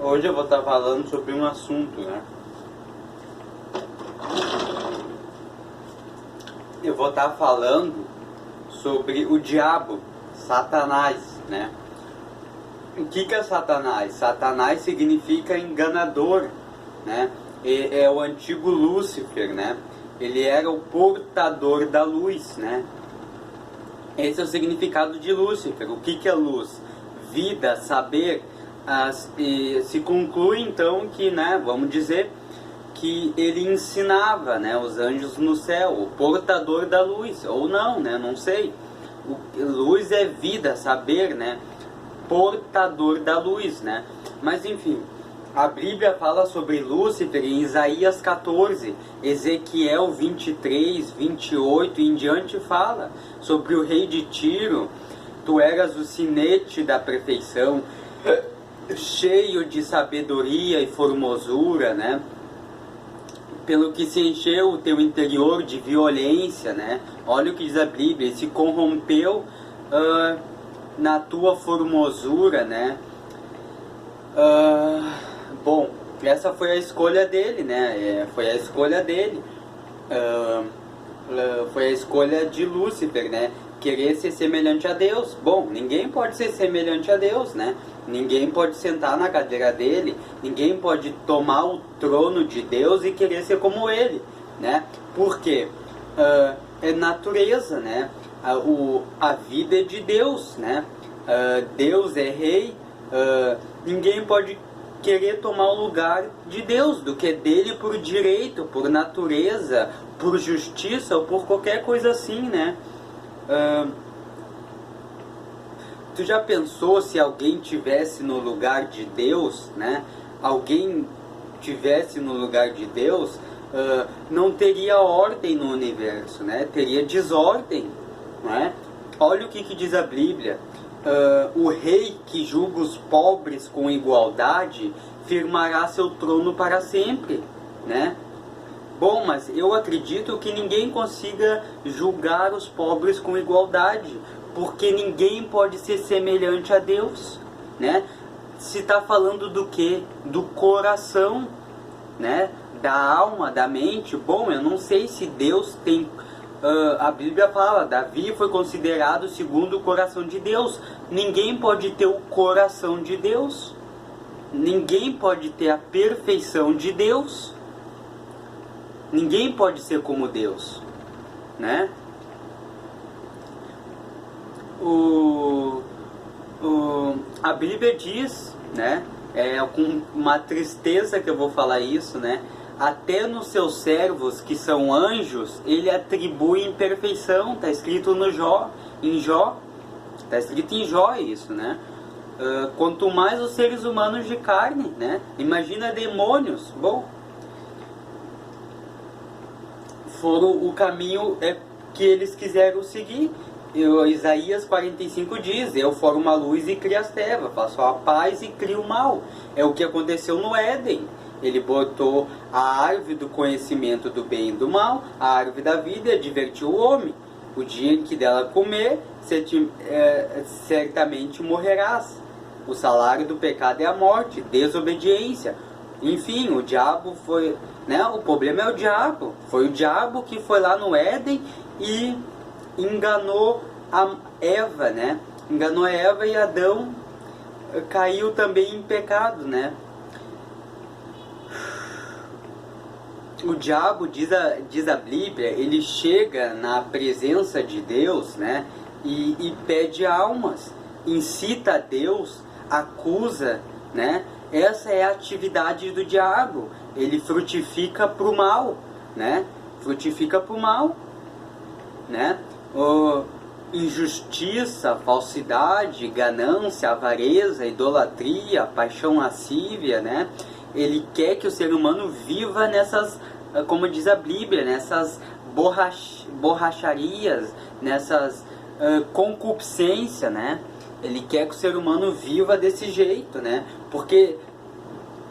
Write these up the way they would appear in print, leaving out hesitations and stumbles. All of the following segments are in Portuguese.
Hoje eu vou estar falando sobre um assunto, né? Eu vou estar falando sobre o diabo, Satanás, né? O que é Satanás? Satanás significa enganador, né? É o antigo Lúcifer, né? Ele era o portador da luz, né? Esse é o significado de Lúcifer. O que é luz? Vida, saber. E se conclui então que, né, vamos dizer que ele ensinava, né, os anjos no céu, o portador da luz, ou não, né, não sei. Luz é vida, saber, né, portador da luz, né. Mas enfim, a Bíblia fala sobre Lúcifer em Isaías 14, Ezequiel 23, 28 e em diante fala sobre o rei de Tiro. Tu eras o sinete da perfeição, cheio de sabedoria e formosura, né? Pelo que se encheu o teu interior de violência, né? Olha o que diz a Bíblia, ele se corrompeu na tua formosura, né? Bom, essa foi a escolha dele, né? Foi a escolha dele. Foi a escolha de Lúcifer, né? Querer ser semelhante a Deus. Bom, ninguém pode ser semelhante a Deus, né? Ninguém pode sentar na cadeira dele, ninguém pode tomar o trono de Deus e querer ser como ele, né? Por quê? É natureza, né? A vida é de Deus, né? Deus é rei, ninguém pode querer tomar o lugar de Deus, do que é dele por direito, por natureza, por justiça ou por qualquer coisa assim, né? Tu já pensou se alguém tivesse no lugar de Deus, né? Alguém tivesse no lugar de Deus, não teria ordem no universo, né? Teria desordem, né? Olha o que diz a Bíblia. O rei que julga os pobres com igualdade firmará seu trono para sempre, né? Bom, mas eu acredito que ninguém consiga julgar os pobres com igualdade, porque ninguém pode ser semelhante a Deus, né? Se está falando do quê? Do coração, né? Da alma, da mente. Bom, eu não sei se Deus tem... a Bíblia fala, Davi foi considerado segundo o coração de Deus. Ninguém pode ter o coração de Deus. Ninguém pode ter a perfeição de Deus. Ninguém pode ser como Deus, né? A Bíblia diz, né? É com uma tristeza que eu vou falar isso, né? Até nos seus servos, que são anjos, ele atribui imperfeição. Está escrito no Jó, em Jó. Está escrito em Jó isso, né? Quanto mais os seres humanos de carne, né? Imagina demônios. Bom, foram o caminho que eles quiseram seguir. Isaías 45 diz: eu formo a luz e crio as trevas, faço a paz e crio o mal. É o que aconteceu no Éden. Ele botou a árvore do conhecimento do bem e do mal, a árvore da vida, e advertiu o homem: o dia em que dela comer, certamente morrerás. O salário do pecado é a morte, desobediência. Enfim, o diabo foi, né? O problema é o diabo. Foi o diabo que foi lá no Éden e enganou a Eva, né? Enganou a Eva e Adão caiu também em pecado, né? O diabo, diz a Bíblia, ele chega na presença de Deus, né? E pede almas, incita a Deus, acusa, né? Essa é a atividade do diabo. Ele frutifica para o mal, né? Frutifica para o mal, né? Injustiça, falsidade, ganância, avareza, idolatria, paixão lascívia, né? Ele quer que o ser humano viva nessas, como diz a Bíblia, nessas borracharias, nessas concupiscência, né? Ele quer que o ser humano viva desse jeito, né? Porque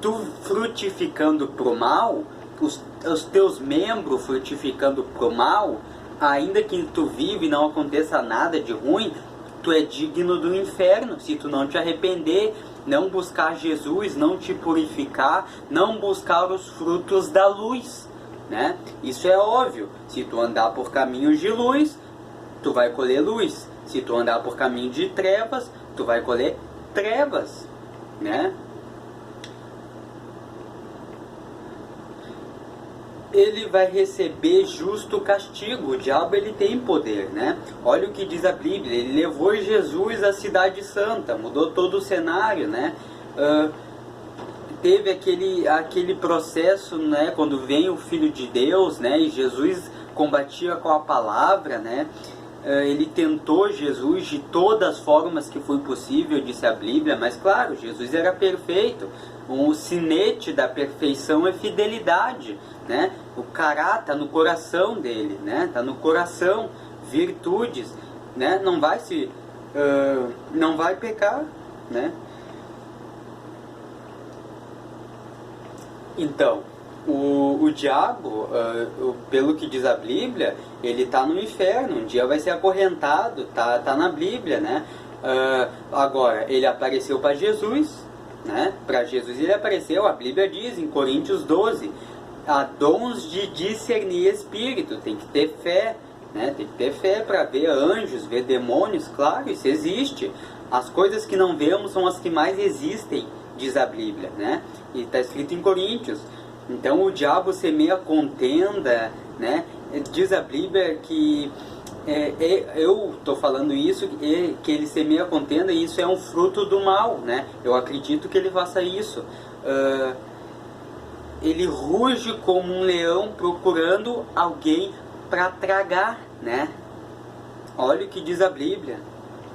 tu frutificando pro mal, os teus membros frutificando pro mal, ainda que tu vive e não aconteça nada de ruim, tu é digno do inferno, se tu não te arrepender não buscar Jesus, não te purificar, não buscar os frutos da luz, né? Isso é óbvio. Se tu andar por caminhos de luz, tu vai colher luz. Se tu andar por caminho de trevas, tu vai colher trevas, né? Ele vai receber justo castigo. O diabo, ele tem poder, né? Olha o que diz a Bíblia. Ele levou Jesus à cidade santa, mudou todo o cenário, né? Teve aquele processo, né? Quando vem o Filho de Deus, né? E Jesus combatia com a palavra, né? Ele tentou Jesus de todas as formas que foi possível, disse a Bíblia, mas claro, Jesus era perfeito. O sinete da perfeição é fidelidade, né? O caráter está no coração dele, né? Está no coração, virtudes, né? Não vai pecar, né? Então, o diabo, pelo que diz a Bíblia, ele está no inferno, um dia vai ser acorrentado, tá na Bíblia, né? Agora, ele apareceu para Jesus, né? Para Jesus ele apareceu, a Bíblia diz em Coríntios 12, há dons de discernir espírito, tem que ter fé, né? Tem que ter fé para ver anjos, ver demônios, claro, isso existe. As coisas que não vemos são as que mais existem, diz a Bíblia, né? E está escrito em Coríntios. Então o diabo semeia contenda, né? Diz a Bíblia que eu estou falando isso, que ele semeia contenda, e isso é um fruto do mal, né? Eu acredito que ele faça isso. Ele ruge como um leão procurando alguém para tragar, né? Olha o que diz a Bíblia,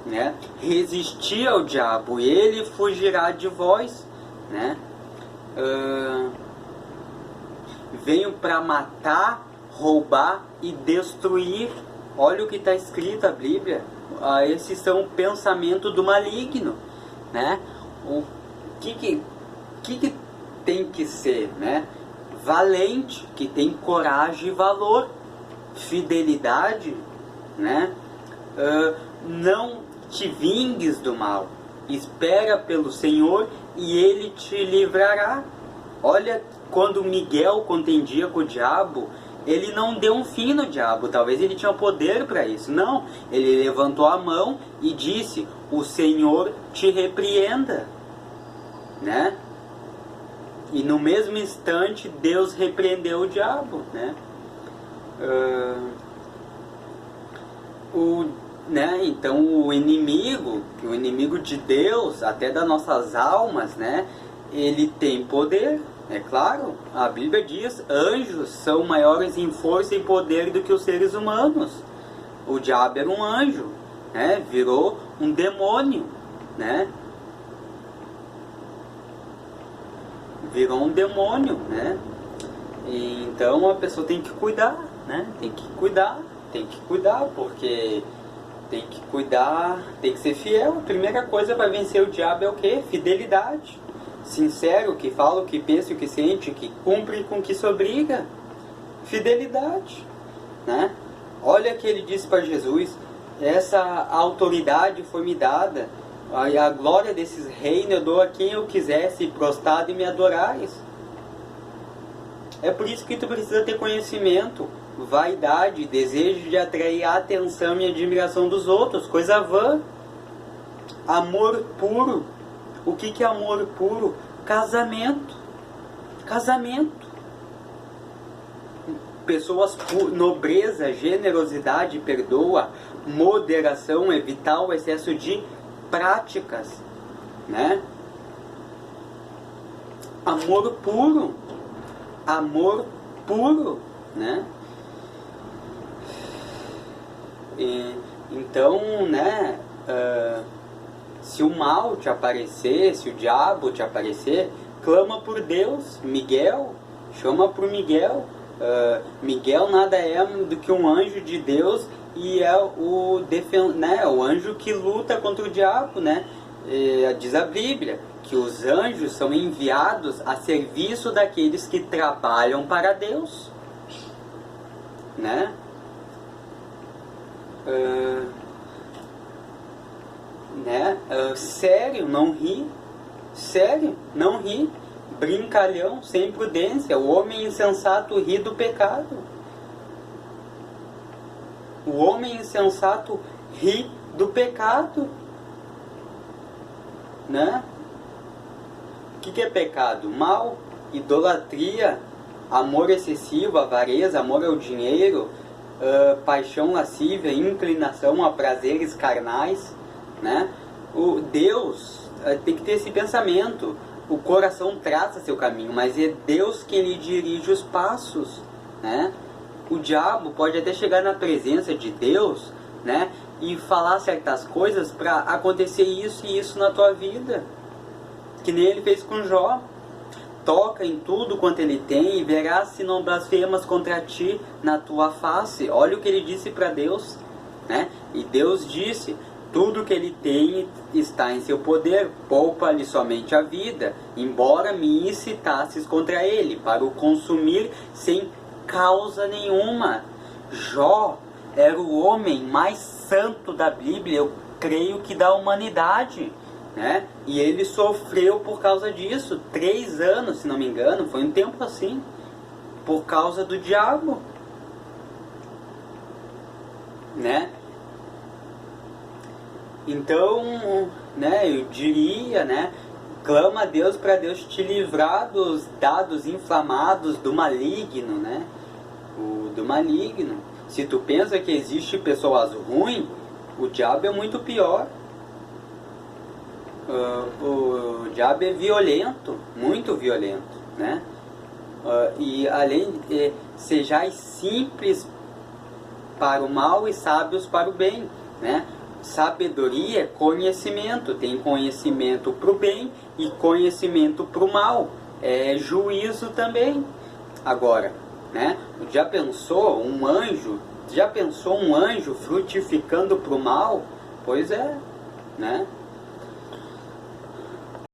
né? Resistir ao diabo, ele fugirá de vós, né? Venho para matar, roubar e destruir. Olha o que está escrito a Bíblia. Esses são o pensamento do maligno, né? O que tem que ser, né? Valente, que tem coragem e valor, fidelidade, né? Não te vingues do mal, espera pelo Senhor e Ele te livrará. Olha, quando Miguel contendia com o diabo, ele não deu um fim no diabo, talvez ele tinha poder para isso. Não, ele levantou a mão e disse, o Senhor te repreenda, né? E no mesmo instante, Deus repreendeu o diabo, né? Então o inimigo de Deus, até das nossas almas, né? Ele tem poder, é claro. A Bíblia diz, anjos são maiores em força e poder do que os seres humanos. O diabo era um anjo, né? Virou um demônio, né? Virou um demônio, né? E então a pessoa tem que cuidar, né? Tem que cuidar, porque tem que cuidar, tem que ser fiel. A primeira coisa para vencer o diabo é o quê? Fidelidade. Sincero, que fala, o que pensa, o que sente, que cumpre com o que se obriga. Fidelidade, né? Olha que ele disse para Jesus, essa autoridade foi me dada, a glória desses reinos eu dou a quem eu quisesse, prostrado e me adorais. É por isso que tu precisa ter conhecimento, vaidade, desejo de atrair a atenção e admiração dos outros, coisa vã. Amor puro. O que é amor puro? Casamento. Casamento. Pessoas nobreza, generosidade, perdoa, moderação, evitar o excesso de práticas, né? Amor puro. Amor puro, né? Então, né? Se o mal te aparecer, se o diabo te aparecer, clama por Deus. Miguel, chama por Miguel. Miguel nada é do que um anjo de Deus e é o anjo que luta contra o diabo, né? Diz a Bíblia que os anjos são enviados a serviço daqueles que trabalham para Deus, né? Sério, não ri, Sério, não ri. Brincalhão, sem prudência. O homem insensato ri do pecado. O homem insensato ri do pecado. Né? O que é pecado? Mal, idolatria, amor excessivo, avareza, amor ao dinheiro, paixão lascívia, inclinação a prazeres carnais, né? O Deus tem que ter esse pensamento. O coração traça seu caminho, mas é Deus quem lhe dirige os passos, né? O diabo pode até chegar na presença de Deus, né, e falar certas coisas para acontecer isso e isso na tua vida, que nem ele fez com Jó. Toca em tudo quanto ele tem e verás se não blasfemas contra ti na tua face. Olha o que ele disse para Deus, né? E Deus disse: tudo que ele tem está em seu poder, poupa-lhe somente a vida, embora me incitasses contra ele, para o consumir sem causa nenhuma. Jó era o homem mais santo da Bíblia, eu creio que da humanidade, né? E ele sofreu por causa disso, 3 anos, se não me engano, foi um tempo assim, por causa do diabo, né? Então, né, eu diria, né, clama a Deus para Deus te livrar dos dados inflamados do maligno, né? Do maligno. Se tu pensa que existe pessoas ruins, o diabo é muito pior. O diabo é violento, muito violento, né? E além de sejais simples para o mal e sábios para o bem, né? Sabedoria é conhecimento, tem conhecimento para o bem e conhecimento para o mal, é juízo também. Agora, né? Já pensou um anjo frutificando para o mal? Pois é, né?